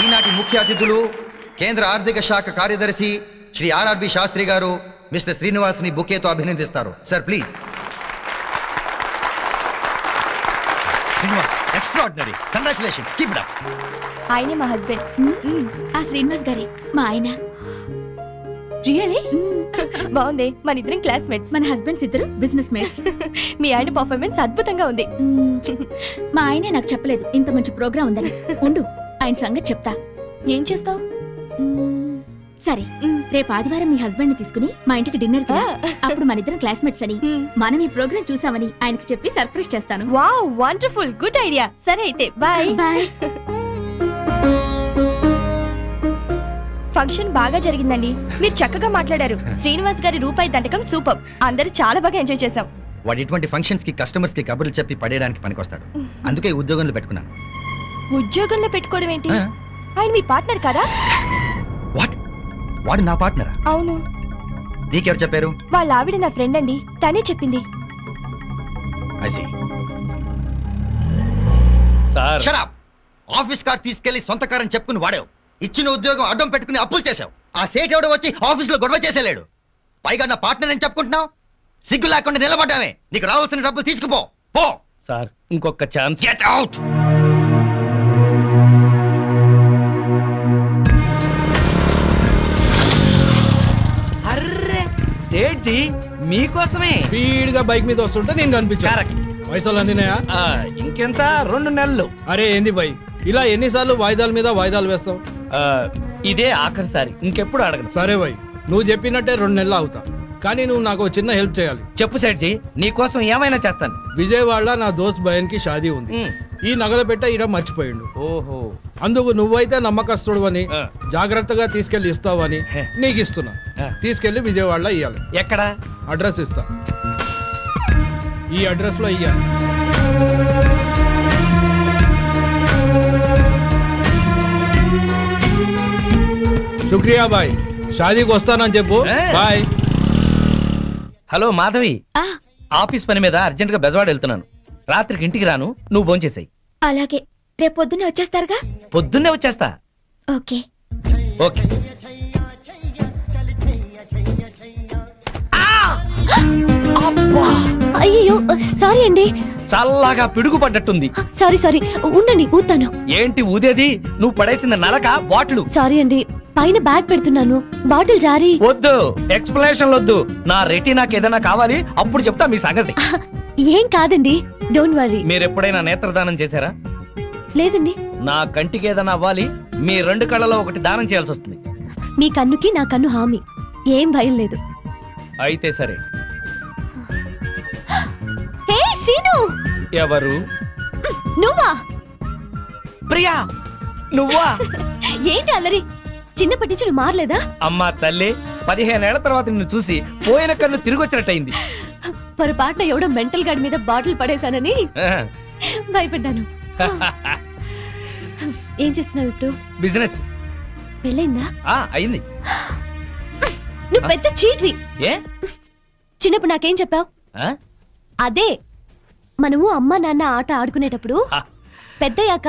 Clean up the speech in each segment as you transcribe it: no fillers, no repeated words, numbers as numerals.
ఈనాటి ముఖ్య అతిథులు కేంద్ర ఆర్థిక శాఖ కార్యదర్శి శ్రీ ఆర్ఆర్బి శాస్త్రి గారు మిస్టర్ శ్రీనివాస్ ని బుకేతో అభినందిస్తారు. Sir please. Srinivas extraordinary, congratulations, keep it up. ఆయనే మా హస్బెండ్. ఆ శ్రీనివాస్ గారి మా ఆయన. రియలీ బాగుంది. మన ఇద్దరం క్లాస్మేట్స్. మన హస్బెండ్స్ ఇద్దరు బిజినెస్ మేట్స్. మీ ఆయన పర్ఫార్మెన్స్ అద్భుతంగా ఉంది. మా ఆయనే నాకు చెప్పలేదు ఇంత మంచి ప్రోగ్రామ్ ఉందని. ఉండు, ఆయన సంగతి చెప్తా. ఏం చేస్తావు? సరే, రేపు ఆదివారం మీ హస్బెండ్ ని తీసుకుని మా ఇంటికి డిన్నర్ కి అప్పుడు మన ఇద్దరం క్లాస్మేట్స్ అని మనం ఈ ప్రోగ్రామ్ చూసామని ఆయనకి చెప్పి సర్ప్రైజ్ చేస్తాను. Wow, wonderful, good idea. సరే అయితే బాయ్. బాయ్. ఫంక్షన్ బాగా జరిగిందండి. మీరు చక్కగా మాట్లాడారు. శ్రీనివాస్ గారి రూపాయి దండకం సూపర్. అందరూ చాలా బాగా ఎంజాయ్ చేశాం. వాడు ఇటువంటి ఫంక్షన్స్ కి కస్టమర్స్ కి కబుర్లు చెప్పి పడేయడానికి పనికొస్తాడు. అందుకే ఉద్యోగంలో పెట్టుకున్నాను. ఉద్యోగంలో పెట్టుకోవడం ఏంటి? ఆయన మీ పార్ట్నర్ కదా? వాట్? వాడు నా పార్ట్నరా? అవును. నీకెవరు చెప్పారు? వాళ్ళ ఆవిడ నా ఫ్రెండ్ అండి, తనే చెప్పింది. ఆఫీస్ కార్ తీసుకెళ్లి సొంత కారని చెప్పుకుని వాడావు. ఇచ్చిన ఉద్యోగం అడ్డం పెట్టుకుని అప్పులు చేశావు. ఆ సేట్ ఎవడో వచ్చి ఆఫీస్ లో గొడవ చేసేలేడు. పైగా నా పార్ట్నర్ అని చెప్పుకుంటున్నావు. సిగ్గు లేకుండా నిలబడ్డామే. నీకు రావాల్సిన డబ్బులు తీసుకుపో. పో. సార్, ఇంకొక chance. Get out. Array Sethji, మీకోసమే స్పీడ్ గా బైక్ మీద వస్తుంటే నేను కనిపించాను. పైసలు అందినాయా? ఇంకెంత 2 నెలలు. అరే ఏంది బై, ఇలా ఎన్నిసార్లు వాయిదాల మీద వాయిదాలు వేస్తావు? ఇదే ఆఖరిసారి, ఇంకెప్పుడు అడగను. సరే బై, నువ్వు చెప్పినట్టే 2 నెలలు అవుతా. కానీ నువ్వు నాకు చిన్న హెల్ప్ చేయాలి. చెప్పు సేట్జీ, నీకోసం ఏమైనా చేస్తాను. విజయవాడలో నా దోస్త్ బయన్ కి షాదీ ఉంది. ఈ నగల పెట్ట ఈడ మర్చిపోయిండు. ఓహో, అందుకు నువ్వైతే నమ్మకస్తుడు అని జాగ్రత్తగా తీసుకెళ్లి ఇస్తావని నీకు ఇస్తున్నా. తీసుకెళ్లి విజయవాడలో ఇయ్యాలి. ఎక్కడ? అడ్రస్ ఇస్తా. ఈ అడ్రస్ లో ఇయ్యాలి. శుక్రియా బాయ్, షాదీకి వస్తానని చెప్పు. బాయ్. హలో మాధవి, ఆఫీస్ పని మీద అర్జెంట్ గా బెజవాడ వెళ్తున్నాను. రాత్రికి ఇంటికి రాను, నువ్వు భోంచేసాయి. అలాగే, రేపు పొద్దున్నే వచ్చేస్తారుగా? పొద్దున్నే వచ్చేస్తా. Okay okay. అయ్యో సారీ అండి. చల్లగా పిడుగు పడ్డట్టుంది. సారీ సారీ, ఉండండి ఊతాను. ఏంటి ఊదేది? నువ్వు పడేసిన నలక బాటిల్. సారీ అండి, పైన బ్యాగ్ పెడుతున్నాను, బాటిల్ జారీ. వద్దు, ఎక్స్ప్లెనేషన్ వద్దు. నా రెటీనాకి ఏదైనా కావాలి, అప్పుడు చెప్తా మీ సంగతి. ఏం కాదండి, డోంట్ వరీ. మీరు ఎప్పుడైనా నేత్రదానం చేశారా? లేదండి. నా కంటికి ఏదైనా అవ్వాలి, మీ 2 కళ్ళలో ఒకటి దానం చేయాల్సి వస్తుంది. మీ కన్నుకి నా కన్ను హామీ, ఏం భయం లేదు. అయితే సరే. హే సీను. ఎవరు? నువ్వా? ప్రియా, నువ్వా? ఏంటి అల్లరి? చిన్నప్పటి నుంచి నువ్వు మారలేదా? అమ్మా తల్లి, 15 ఏళ్ల తర్వాత నిన్ను చూసి పోయిన కన్ను తిరిగి వచ్చినట్టయింది. పొరపాటున ఎవడో మెంటల్ గార్డ్ మీద బాటిల్ పడేశానని భయపడ్డాను. ఏం చేస్తున్నావు ఇప్పుడు? బిజినెస్. పెళ్ళైందా? అయింది. నువ్వు పెద్ద చీట్వి. ఏ? చిన్నప్పుడు నాకేం చెప్పావు? అదే, మనము అమ్మ నాన్న ఆట ఆడుకునేటప్పుడు పెద్దయ్యాక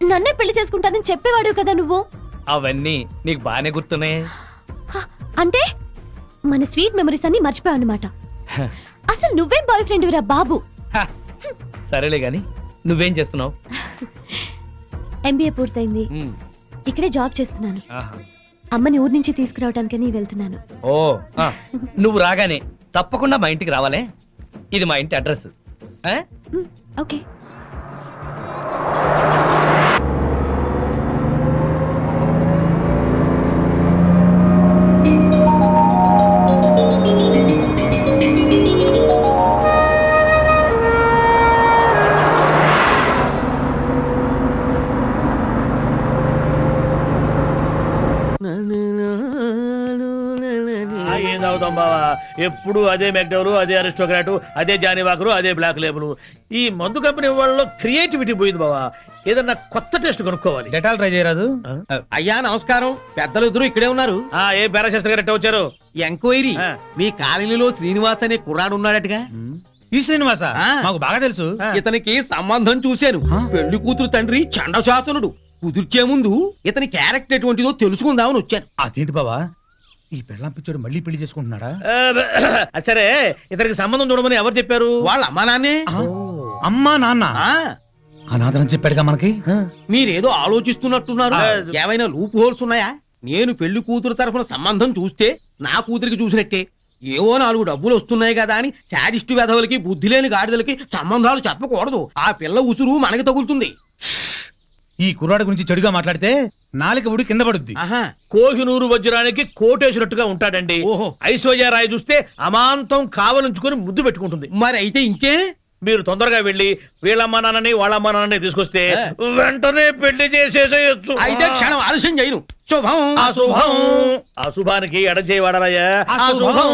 నన్నే పెళ్లి చేసుకుంటానని చెప్పేవాడు కదా నువ్వు. అవన్నీ నీకు బానే గుర్తున్నాయి. అంటే మన స్వీట్ మెమరీస్ అన్ని మర్చిపోయావు అన్నమాట. అసలు నువ్వేం బాయ్ ఫ్రెండ్ విరా బాబు. సరేలే గాని, నువ్వేం చేస్తున్నావు? ఎంబీఏ పూర్తయింది, ఇక్కడే జాబ్ చేస్తున్నాను. అమ్మని ఊరి నుంచి తీసుకురావడానికని వెళ్తున్నాను. ఓ, నువ్వు రాగానే తప్పకుండా మా ఇంటికి రావాలే. ఇది మా ఇంటి అడ్రస్. ఓకే. ఏం తాగుతాం బావా? ఎప్పుడు అదే మెక్డవరు, అదే అరిస్టోక్రాటు, అదే జానీవాకరు, అదే బ్లాక్ లేబుల్. ఈ మందు కంపెనీ వాళ్ళలో క్రియేటివిటీ పోయింది బావా. ఏదన్నా కొత్త టేస్ట్ కొనుక్కోవాలి. డెటాల్ ట్రై చేయరాదు? అయ్యా నమస్కారం, పెద్దలు ఇద్దరు ఇక్కడే ఉన్నారు. ఏ పారాశాస్త్రి గారు వచ్చారు? ఎంక్వైరీ, మీ కాలనీలో శ్రీనివాస్ అనే కుర్రాడు ఉన్నాడటగా. ఈ శ్రీనివాస మాకు బాగా తెలుసు. ఇతనికి సంబంధం చూశాను. పెళ్లి కూతురు తండ్రి చండశాసనుడు. కుదిర్చే ముందు ఇతని క్యారెక్టర్ ఎటువంటిదో తెలుసుకుందామని వచ్చాను. అదేంటి బావా ఈ పెళ్ళాం పిచ్చోడు మళ్ళీ పెళ్లి చేసుకుంటున్నాడా? సరే ఇతనికి సంబంధం చూడమని ఎవరు చెప్పారు? వాళ్ళ అమ్మా నాన్నే. అమ్మా నాన్న ఆ, అనాథరం చెప్పాడుగా మనకి. మీరేదో ఆలోచిస్తున్నట్టున్నారు. ఏమైనా లూప్ హోల్స్ ఉన్నాయా? నేను పెళ్లి కూతురు తరఫున సంబంధం చూస్తే నా కూతురికి చూసినట్టే. ఏవో 4 డబ్బులు వస్తున్నాయి కదా అని శాడిస్టు వెధవులకి బుద్ధి లేని గాడిదలకి సంబంధాలు చెప్పకూడదు. ఆ పిల్ల ఉసురు మనకి తగులుతుంది. ఈ కుర్రాడి గురించి చెడుగా మాట్లాడితే నాలిక ఉడి కింద పడుద్ది. ఆహా, కోహినూరు వజ్రానికి కోటేసినట్టుగా ఉంటాడండి. ఓహో. ఐశ్వర్యరాయ్ చూస్తే అమాంతం కావలించుకొని ముద్దు పెట్టుకుంటుంది. మరి అయితే ఇంకే. మీరు తొందరగా వెళ్ళి వీళ్ళమ్మ నాన్నని వాళ్ళమ్మ నాన్నని తీసుకొస్తే వెంటనే పెళ్లి చేసేసేయచ్చు. అయితే క్షణం ఆలస్యం చేయను. శుభం. ఆ శుభానికి ఎడచేయి వాడరాయా. ఆ శుభం.